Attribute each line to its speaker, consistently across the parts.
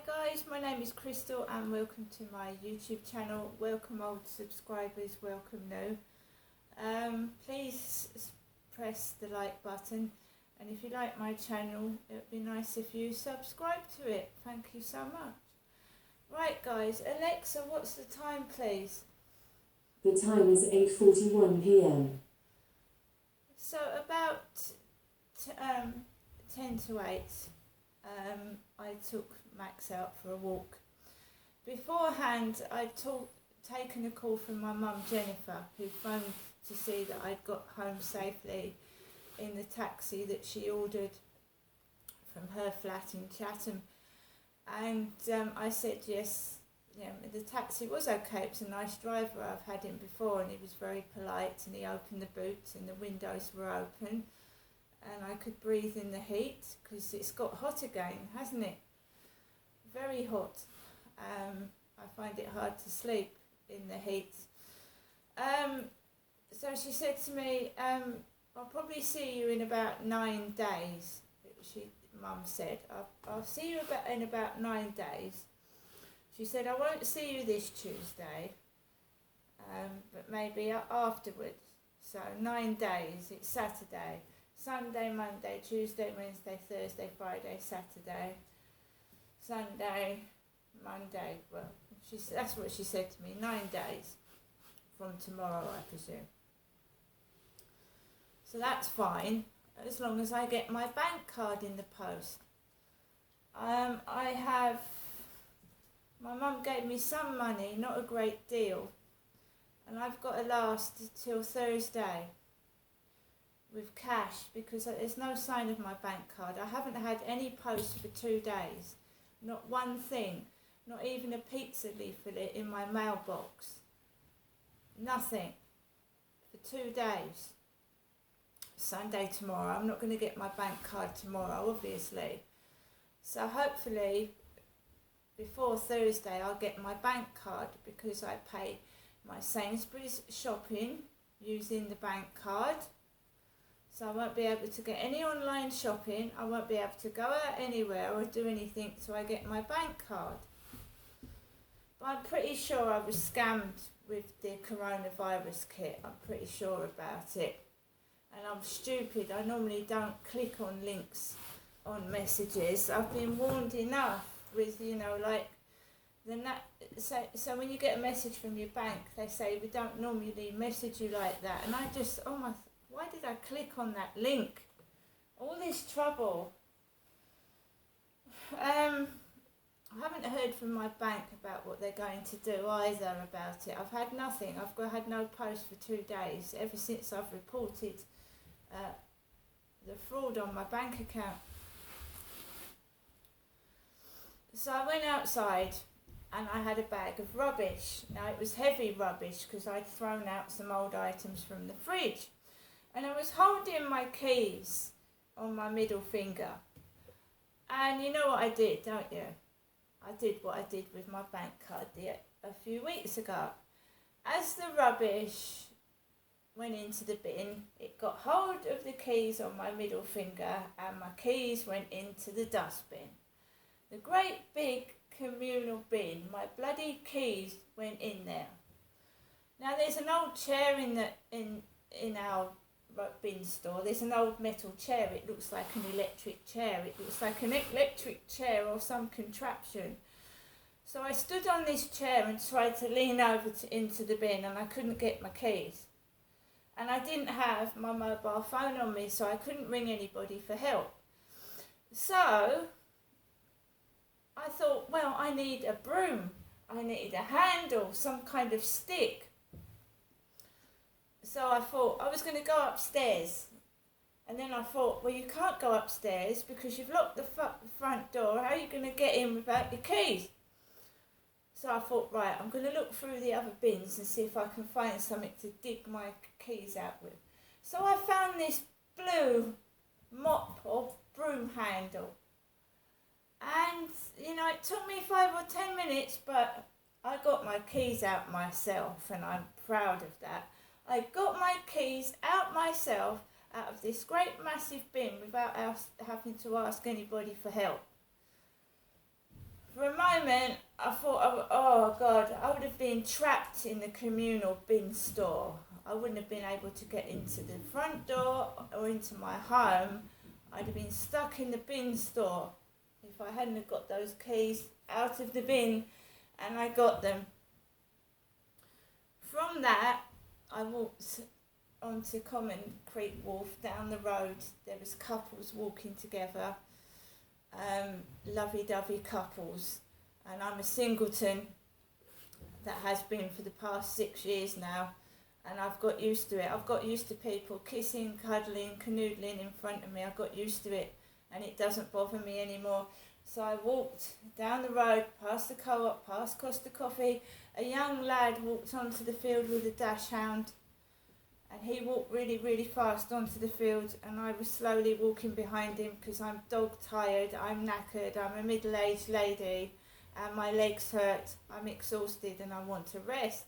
Speaker 1: guys, my name is Crystal and welcome to my YouTube channel. Welcome old subscribers, welcome new. Please press the like button, and if you like my channel it would be nice if you subscribe to it. Thank you so much. Right guys, Alexa, what's the time please?
Speaker 2: The time is 8:41 p.m.
Speaker 1: So about 10 to 8 I took Max out for a walk. Beforehand I'd taken a call from my mum Jennifer, who phoned to see that I'd got home safely in the taxi that she ordered from her flat in Chatham, and I said yes. The taxi was okay. It was a nice driver. I've had him before and he was very polite, and he opened the boot and the windows were open and I could breathe in the heat because it's got hot again, hasn't it? Very hot. I find it hard to sleep in the heat. So she said to me, I'll probably see you in about 9 days. Mum said, I'll see you in about 9 days. She said, I won't see you this Tuesday, but maybe afterwards. So 9 days, it's Saturday. Sunday, Monday, Tuesday, Wednesday, Thursday, Friday, Saturday, Sunday, Monday. Well, that's what she said to me, 9 days from tomorrow, I presume. So that's fine, as long as I get my bank card in the post. My mum gave me some money, not a great deal, and I've got to last till Thursday with cash because there's no sign of my bank card. I haven't had any post for 2 days, not one thing, not even a pizza leaflet in my mailbox, nothing for 2 days. Sunday tomorrow, I'm not going to get my bank card tomorrow obviously, so hopefully before Thursday I'll get my bank card because I pay my Sainsbury's shopping using the bank card. So I won't be able to get any online shopping, I won't be able to go out anywhere or do anything till I get my bank card. But I'm pretty sure I was scammed with the coronavirus kit, I'm pretty sure about it. And I'm stupid, I normally don't click on links on messages. I've been warned enough with, so when you get a message from your bank, they say we don't normally message you like that. And I just, why did I click on that link? All this trouble. I haven't heard from my bank about what they're going to do either about it. I've had nothing. I've had no post for 2 days ever since I've reported the fraud on my bank account. So I went outside and I had a bag of rubbish. Now it was heavy rubbish because I'd thrown out some old items from the fridge. And I was holding my keys on my middle finger. And you know what I did, don't you? I did what I did with my bank card a few weeks ago. As the rubbish went into the bin, it got hold of the keys on my middle finger and my keys went into the dustbin. The great big communal bin, my bloody keys went in there. Now there's an old chair in our bin store. There's an old metal chair. It looks like an electric chair. It looks like an electric chair or some contraption. So I stood on this chair and tried to lean over into the bin, and I couldn't get my keys. And I didn't have my mobile phone on me, so I couldn't ring anybody for help. So I thought, well, I need a broom. I need a handle, some kind of stick. So I thought I was going to go upstairs. And then I thought, well, you can't go upstairs because you've locked the front door. How are you going to get in without your keys? So I thought, right, I'm going to look through the other bins and see if I can find something to dig my keys out with. So I found this blue mop or broom handle. And, it took me 5 or 10 minutes, but I got my keys out myself, and I'm proud of that. I got my keys out myself, out of this great massive bin, without having to ask anybody for help. For a moment, I thought, oh God, I would have been trapped in the communal bin store. I wouldn't have been able to get into the front door or into my home. I'd have been stuck in the bin store if I hadn't have got those keys out of the bin, and I got them. From that, I walked onto Common Creek Wharf down the road. There was couples walking together, lovey-dovey couples, and I'm a singleton that has been for the past 6 years now, and I've got used to it. I've got used to people kissing, cuddling, canoodling in front of me. I've got used to it, and it doesn't bother me anymore. So I walked down the road, past the Co-op, past Costa Coffee. A young lad walked onto the field with a dash hound, and he walked really, really fast onto the field, and I was slowly walking behind him because I'm dog tired, I'm knackered, I'm a middle-aged lady, and my legs hurt, I'm exhausted, and I want to rest.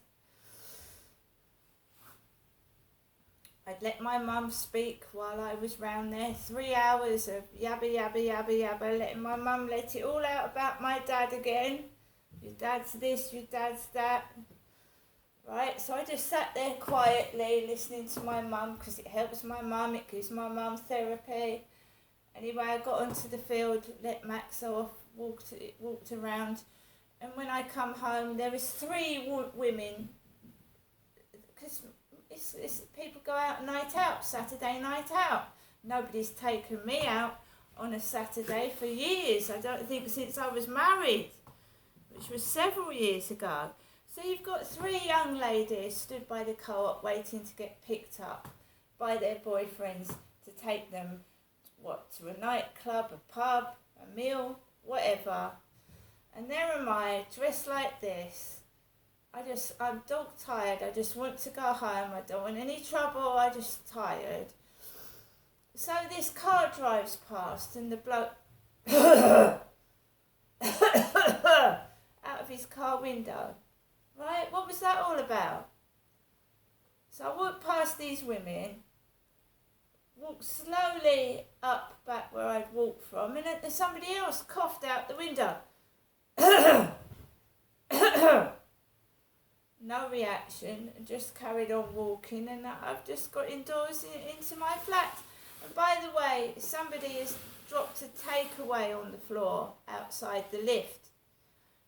Speaker 1: I'd let my mum speak while I was round there. 3 hours of yabba, yabba, yabba, yabba, letting my mum let it all out about my dad again. Your dad's this, your dad's that. Right, so I just sat there quietly listening to my mum because it helps my mum, it gives my mum therapy. Anyway, I got onto the field, let Max off, walked around, and when I come home, there was 3 women, because it's people go out night out, Saturday night out. Nobody's taken me out on a Saturday for years. I don't think since I was married, which was several years ago. So you've got 3 young ladies stood by the Co-op waiting to get picked up by their boyfriends to take them, to a nightclub, a pub, a meal, whatever. And there am I, dressed like this. I'm dog tired, I just want to go home, I don't want any trouble, I'm just tired. So this car drives past and the bloke out of his car window. Right, what was that all about? So I walked past these women, walked slowly up back where I'd walked from, and then somebody else coughed out the window. No reaction, and just carried on walking, and I've just got indoors into my flat. And by the way, somebody has dropped a takeaway on the floor outside the lift.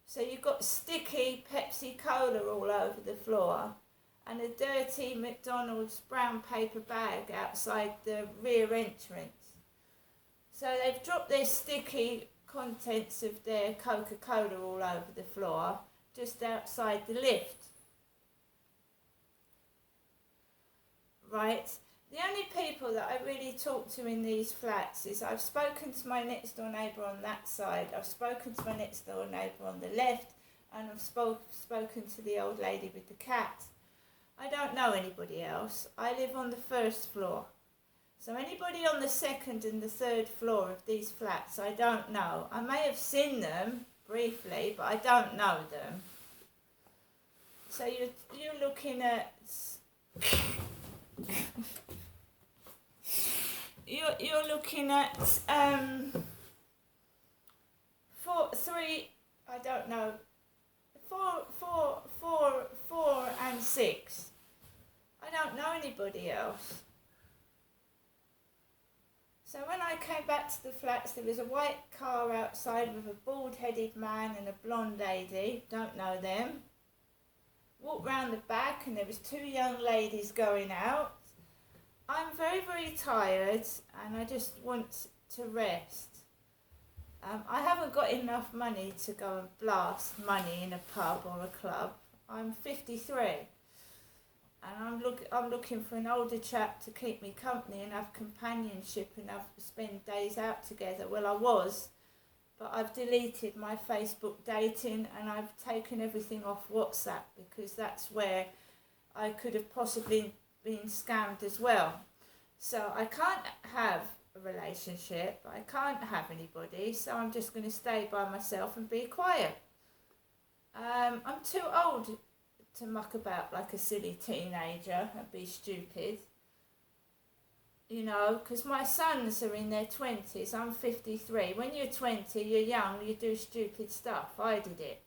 Speaker 1: So you've got sticky Pepsi Cola all over the floor and a dirty McDonald's brown paper bag outside the rear entrance. So they've dropped their sticky contents of their Coca-Cola all over the floor just outside the lift. Right, the only people that I really talk to in these flats is I've spoken to my next door neighbour on that side, I've spoken to my next door neighbour on the left, and I've spoken to the old lady with the cat. I don't know anybody else. I live on the 1st floor. So anybody on the 2nd and the 3rd floor of these flats, I don't know. I may have seen them briefly, but I don't know them. So you're looking at... You're looking at 4 and 6. I don't know anybody else. So when I came back to the flats, there was a white car outside with a bald-headed man and a blonde lady. Don't know them. Walked round the back and there was 2 young ladies going out. I'm very, very tired and I just want to rest. I haven't got enough money to go and blast money in a pub or a club. I'm 53 and I'm looking for an older chap to keep me company and have companionship and spend days out together. Well, I was, but I've deleted my Facebook dating and I've taken everything off WhatsApp because that's where I could have possibly been scammed as well. So I can't have a relationship, I can't have anybody, so I'm just going to stay by myself and be quiet. I'm too old to muck about like a silly teenager and be stupid. you know, because my sons are in their 20s, I'm 53. When you're 20, you're young, you do stupid stuff. I did it.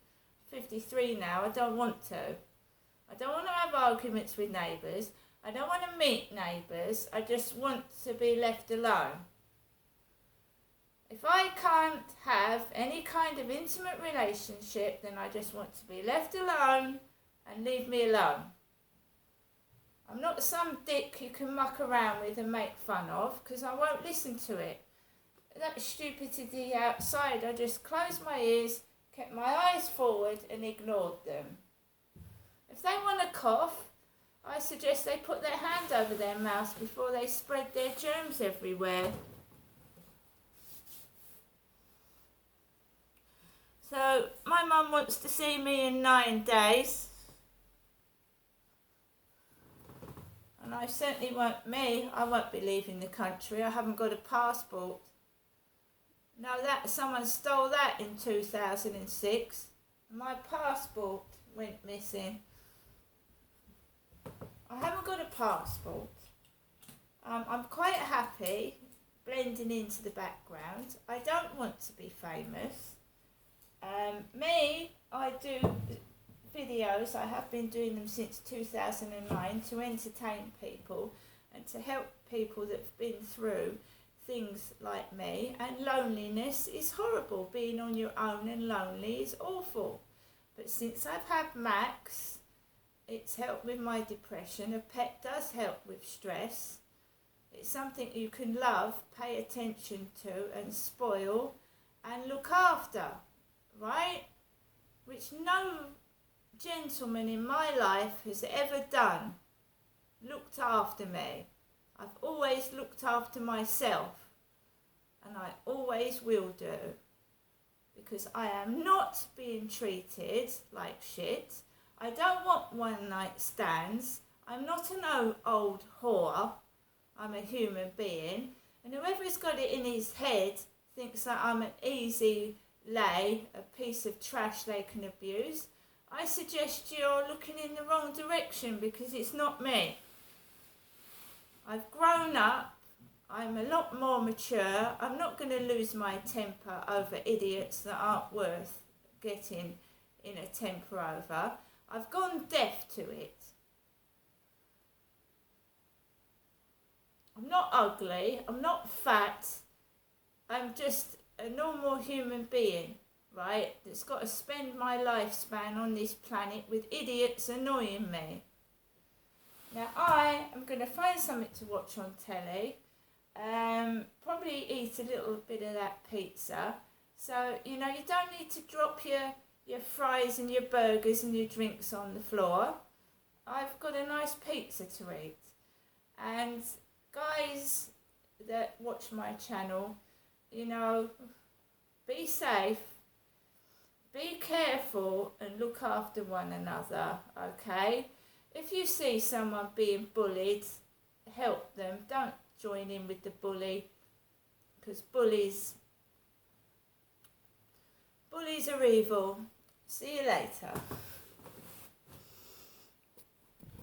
Speaker 1: 53 now, I don't want to. I don't want to have arguments with neighbours. I don't want to meet neighbours. I just want to be left alone. If I can't have any kind of intimate relationship, then I just want to be left alone and leave me alone. I'm not some dick you can muck around with and make fun of, because I won't listen to it. That stupidity outside, I just closed my ears, kept my eyes forward and ignored them. If they want to cough, I suggest they put their hand over their mouth before they spread their germs everywhere. So, my mum wants to see me in 9 days. And I certainly won't I won't be leaving the country. I haven't got a passport. Now that someone stole that in 2006. My passport went missing. I haven't got a passport. I'm quite happy blending into the background. I don't want to be famous. I do videos. I have been doing them since 2009 to entertain people and to help people that have been through things like me. And loneliness is horrible. Being on your own and lonely is awful. But since I've had Max, it's helped with my depression. A pet does help with stress. It's something you can love, pay attention to and spoil and look after, right? Which no gentleman in my life has ever done. Looked after me. I've always looked after myself, and I always will do, because I am not being treated like shit. I don't want one night stands. I'm not an old whore. I'm a human being, and whoever's got it in his head thinks that I'm an easy lay, a piece of trash they can abuse. I suggest you're looking in the wrong direction, because it's not me. I've grown up. I'm a lot more mature. I'm not going to lose my temper over idiots that aren't worth getting in a temper over. I've gone deaf to it. I'm not ugly. I'm not fat. I'm just a normal human being, right, that's got to spend my lifespan on this planet with idiots annoying me. Now I am going to find something to watch on telly, probably eat a little bit of that pizza. So, you know, you don't need to drop your fries and your burgers and your drinks on the floor. I've got a nice pizza to eat. And guys that watch my channel, you know, be safe, be careful and look after one another, okay? If you see someone being bullied, help them. Don't join in with the bully, because bullies are evil. See you later.